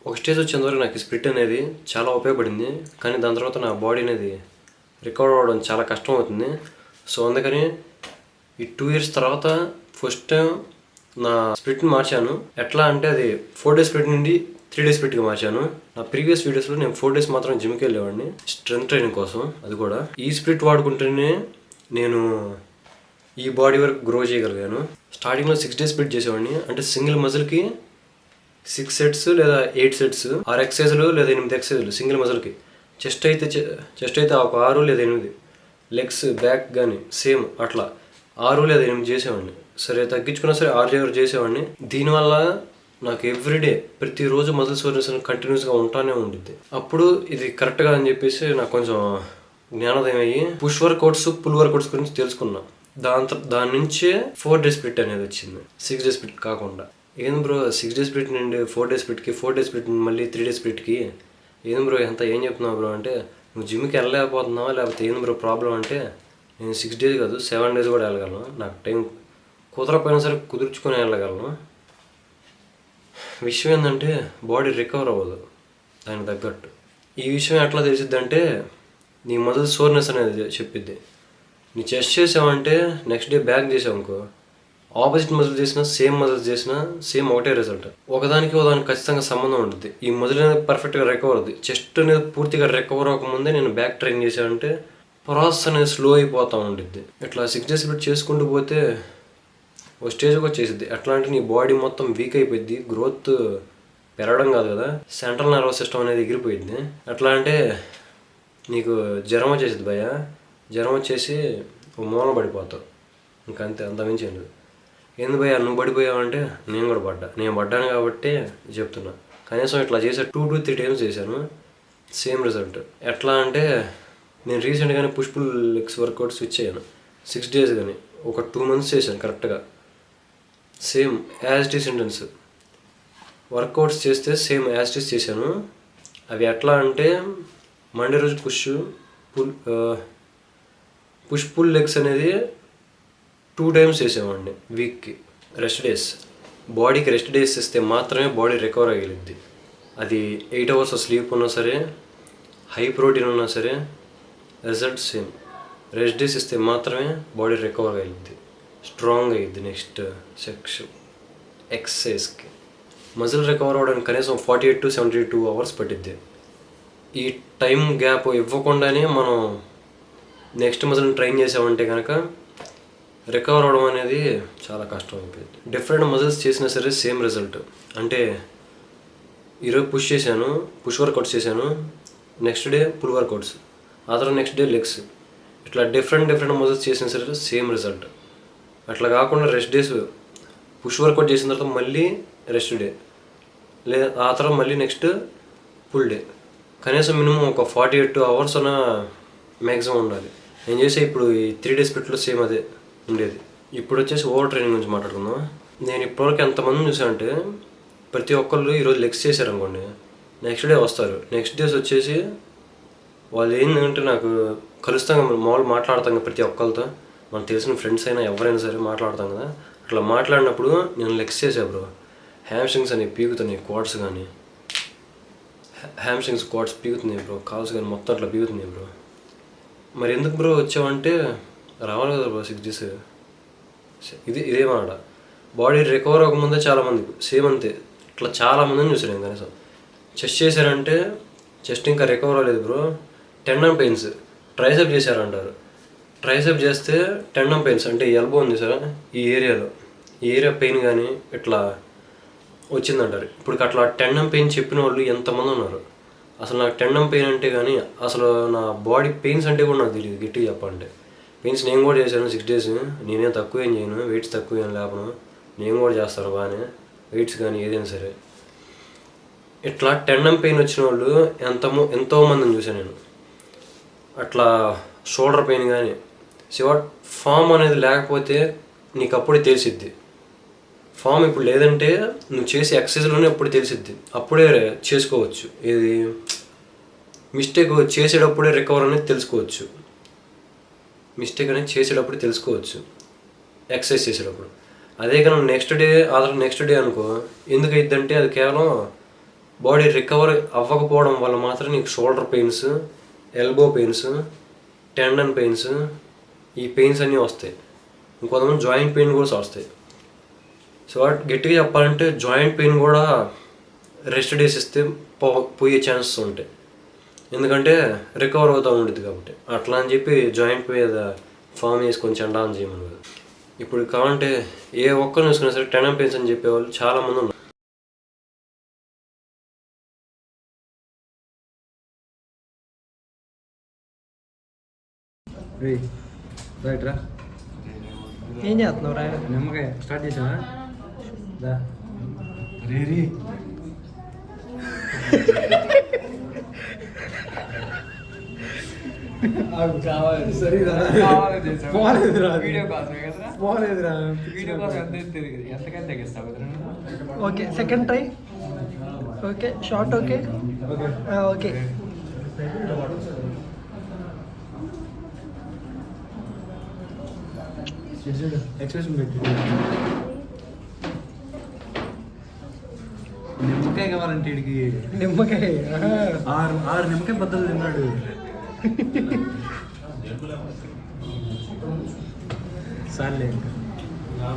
ఒక స్టేజ్ వచ్చేంతవరకు నాకు ఈ స్ప్లిట్ అనేది చాలా ఉపయోగపడింది. కానీ దాని తర్వాత నా బాడీ అనేది రికవర్ అవ్వడం చాలా కష్టం అవుతుంది. సో అందుకని ఈ 2 years తర్వాత ఫస్ట్ టైం నా స్ప్లిట్ని మార్చాను. ఎట్లా అంటే అది 4 days స్ప్లిట్ నుండి 3 days స్ప్లిట్గా మార్చాను. నా ప్రీవియస్ వీడియోస్లో నేను 4 days మాత్రం జిమ్కి వెళ్ళేవాడిని స్ట్రెంత్ ట్రైనింగ్ కోసం. అది కూడా ఈ స్ప్లిట్ వాడుకుంటేనే నేను ఈ బాడీ వరకు గ్రో చేయగలిగాను. స్టార్టింగ్లో 6 days స్ప్లిట్ చేసేవాడిని. అంటే సింగిల్ మజిల్కి 6 sets లేదా 8 sets, 6 exercises లేదా 8 exercises సింగిల్ మజిల్కి. చెస్ట్ అయితే ఒక 6 లేదా 8, లెగ్స్ బ్యాక్ కానీ సేమ్ అట్లా 6 లేదా 8 చేసేవాడిని. సరే తగ్గించుకున్నా సరే 6 చేసేవాడిని. దీనివల్ల నాకు ఎవ్రీడే ప్రతిరోజు మజిల్ సోర్నెస్ కంటిన్యూస్గా ఉంటానే ఉండిద్ది. అప్పుడు ఇది కరెక్ట్గా అని చెప్పేసి నాకు కొంచెం జ్ఞానోదయం అయ్యి పుష్ వర్కౌట్స్ పుల్ వర్కౌట్స్ గురించి తెలుసుకున్నా. దాని నుంచే 4 days స్ప్లిట్ అనేది వచ్చింది, 6 days స్ప్లిట్ కాకుండా. ఏంది బ్రో 6 days స్ప్లిట్ నుండి 4 days స్ప్లిట్కి, 4 days స్ప్లిట్ నుండి మళ్ళీ 3 days స్ప్లిట్కి ఏంది బ్రో ఏం చెప్తున్నావు బ్రో అంటే, నువ్వు జిమ్కి వెళ్ళలేకపోతున్నావా లేకపోతే ఏంది బ్రో ప్రాబ్లం అంటే, నేను 6 days కాదు 7 days కూడా వెళ్ళగలను. నాకు టైం కుదరపోయినా సరే కుదుర్చుకొని వెళ్ళగలను. విషయం ఏంటంటే బాడీ రికవర్ అవ్వదు దానికి తగ్గట్టు. ఈ విషయం ఎట్లా తెలిసిద్ది అంటే నీ మజిల్ సోర్నెస్ అనేది చెప్పిద్ది. నీ చెస్ట్ చేసావంటే నెక్స్ట్ డే బ్యాక్ చేసావనుకో, ఆపోజిట్ మజిల్ చేసినా సేమ్ మజిల్స్ చేసినా సేమ్ ఒకటే రిజల్ట్. ఒకదానికి ఖచ్చితంగా సంబంధం ఉంటుంది. ఈ మజిల్ అనేది పర్ఫెక్ట్గా రికవర్ అవుతుంది. చెస్ట్ అనేది పూర్తిగా రికవర్ అవ్వకముందే నేను బ్యాక్ ట్రైన్ చేశానంటే ప్రాసెస్ అనేది స్లో అయిపోతూ ఉంటుంది. ఇట్లా 6 days స్ప్లిట్ చేసుకుంటూ పోతే ఒక స్టేజ్కి వచ్చేసిద్ది. ఎట్లా అంటే నీ బాడీ మొత్తం వీక్ అయిపోయింది, గ్రోత్ పెరగడం కాదు కదా, సెంట్రల్ నర్వస్ సిస్టమ్ అనేది ఎగిరిపోయింది. ఎట్లా అంటే నీకు జ్వరం వచ్చేసింది భయ, జ్వరం వచ్చేసి ఒక మూల పడిపోతావు, ఇంకంతే, అంతమించి ఏంటి. ఏంది భయ నువ్వు పడిపోయావు అంటే నేను పడ్డాను కాబట్టి చెప్తున్నా. కనీసం ఇట్లా చేసే 2 to 3 times చేశాను, సేమ్ రిజల్ట్. ఎట్లా అంటే నేను రీసెంట్గానే push pull legs workout switch అయ్యాను. 6 days కానీ ఒక 2 months చేశాను కరెక్ట్గా. Same as it is intense workouts చేస్తే సేమ్ యాజ్ ఇట్ ఈస్ చేశాను. అవి ఎట్లా అంటే మండే రోజు పుష్ పుల్ లెగ్స్ అనేది 2 times చేసామండి వీక్కి. రెస్ట్ డేస్, బాడీకి రెస్ట్ డేస్ ఇస్తే మాత్రమే బాడీ రికవర్ అయ్యగలిద్ది. అది 8 hours స్లీప్ ఉన్నా సరే, హై ప్రోటీన్ ఉన్నా సరే రిజల్ట్ సేమ్. రెస్ట్ డేస్ ఇస్తే మాత్రమే బాడీ రికవర్ అయ్యిద్ది, స్ట్రాంగ్ అయ్యిద్ది. నెక్స్ట్ సెక్షన్ ఎక్సర్సైజ్కి మజిల్ రికవర్ అవ్వడానికి కనీసం 48 to 72 hours పట్టిద్ది. ఈ టైం గ్యాప్ ఇవ్వకుండానే మనం నెక్స్ట్ మజిల్ని ట్రైన్ చేసామంటే కనుక రికవర్ అవ్వడం అనేది చాలా కష్టం అయిపోయింది. డిఫరెంట్ మజిల్స్ చేసినా సరే సేమ్ రిజల్ట్. అంటే ఈరోజు పుష్ వర్కౌట్స్ చేశాను, నెక్స్ట్ డే పుల్ వర్కౌట్స్, ఆ తర్వాత నెక్స్ట్ డే లెగ్స్, ఇట్లా డిఫరెంట్ మజిల్స్ చేసినా సరే సేమ్ రిజల్ట్. అట్లా కాకుండా రెస్ట్ డేస్ పుష్ వర్కౌట్ చేసిన తర్వాత మళ్ళీ రెస్ట్ డే, లేదా ఆ తర్వాత మళ్ళీ నెక్స్ట్ ఫుల్ డే, కనీసం మినిమం ఒక 48 hours అన్న మ్యాక్సిమం ఉండాలి. నేను చేసే ఇప్పుడు ఈ 3 days స్ప్లిట్లో సేమ్ అదే ఉండేది. ఇప్పుడు వచ్చేసి ఓవర్ ట్రైనింగ్ గురించి మాట్లాడుకుందాం. నేను ఇప్పటివరకు ఎంతమందిని చూసానంటే ప్రతి ఒక్కళ్ళు ఈరోజు లెగ్స్ చేశారనుకోండి, నెక్స్ట్ డే వస్తారు. నెక్స్ట్ డేస్ వచ్చేసి వాళ్ళు ఏంటంటే నాకు కలుస్తాం, మామూలు మాట్లాడతాం కదా ప్రతి ఒక్కరితో, మనకు తెలిసిన ఫ్రెండ్స్ అయినా ఎవరైనా సరే మాట్లాడతాం కదా. అట్లా మాట్లాడినప్పుడు నేను లెగ్స్ చేసా బ్రో, హ్యామ్స్ట్రింగ్స్ అని పీకుతున్నాయి, క్వాడ్స్ కానీ హ్యామ్స్ట్రింగ్స్ క్వాడ్స్ పీకుతున్నాయి బ్రో, కాల్స్ కానీ మొత్తం అట్లా పీకుతున్నాయి బ్రో. మరి ఎందుకు బ్రో వచ్చావంటే రావాలి కదా బ్రో 6 days. ఇదేమాట బాడీ రికవర్ అవ్వకముందే చాలామంది సేమ్ అంతే, ఇట్లా చాలామందిని చూసాను నేను. కనీసం చెస్ట్ చేశారంటే చెస్ట్ ఇంకా రికవర్ అవ్వలేదు బ్రో, టెండన్ పెయిన్స్. ట్రైసెప్ చేశారంటారు, ట్రైసెప్ చేస్తే టెండన్ పెయిన్స్ అంటే ఎల్బో ఉంది సార్, ఈ ఏరియా పెయిన్ కానీ ఇట్లా వచ్చిందంటారు. ఇప్పుడు అట్లా టెండన్ పెయిన్ చెప్పిన వాళ్ళు ఎంతమంది ఉన్నారు. అసలు నాకు టెండన్ పెయిన్ అంటే కానీ అసలు నా బాడీ పెయిన్స్ అంటే కూడా నాకు తెలియదు గట్టిగా చెప్పాలంటే. పెయిన్స్ నేను కూడా చేశాను 6 days, నేనేం తక్కువ ఏం చేయను, వెయిట్స్ తక్కువ ఏం లేపను, నేను కూడా చేస్తాను బాగానే వెయిట్స్ కానీ ఏదైనా సరే. ఇట్లా టెండన్ పెయిన్ వచ్చిన వాళ్ళు ఎంతోమందిని చూసాను నేను. అట్లా షోల్డర్ పెయిన్ కానీ ఫామ్ అనేది లేకపోతే నీకు అప్పుడే తెలిసిద్ది. ఫామ్ ఇప్పుడు లేదంటే నువ్వు చేసే ఎక్సర్సైజ్లోనే అప్పుడు తెలిసిద్ది, అప్పుడే చేసుకోవచ్చు. ఇది మిస్టేక్ చేసేటప్పుడే రికవర్ అనేది తెలుసుకోవచ్చు, ఎక్సర్సైజ్ చేసేటప్పుడు. అదే కానీ నెక్స్ట్ డే అనుకో, ఎందుకు అయిద్దంటే అది కేవలం బాడీ రికవర్ అవ్వకపోవడం వల్ల మాత్రం నీకు shoulder pains, elbow pains, tendon pains, ఈ పెయిన్స్ అన్నీ వస్తాయి. ఇంకొంతమంది జాయింట్ పెయిన్ కూడా వస్తాయి. సో గట్టిగా చెప్పాలంటే జాయింట్ పెయిన్ కూడా రెస్ట్ డేస్ ఇస్తే పోయే ఛాన్సెస్ ఉంటాయి. ఎందుకంటే రికవర్ అవుతూ ఉంటుంది కాబట్టి. అట్లా అని చెప్పి జాయింట్ మీద ఫామ్ వేసుకొని చండాలని చేయమని కాదు. ఇప్పుడు కావాలంటే ఏ ఒక్కరిని వేసుకున్నా సరే టెండన్ పెయిన్స్ అని చెప్పేవాళ్ళు చాలామంది ఉన్నారు. రైట్రా ఏం చేస్తున్నావు రా? నిమ్మకాయ స్టార్ట్ చేసావా? రే కావాలి సరిగా పోలేదురా వీడియో కోసం ఎంతకైనా తగ్గిస్తావు. Okay second try. Okay short. Okay okay expression పెట్టి నిమ్మకాయ కావాలంటే వీడికి నిమ్మకాయ 6 నిమ్మకాయ బద్దలు తిన్నాడు. సర్లే ఇంకా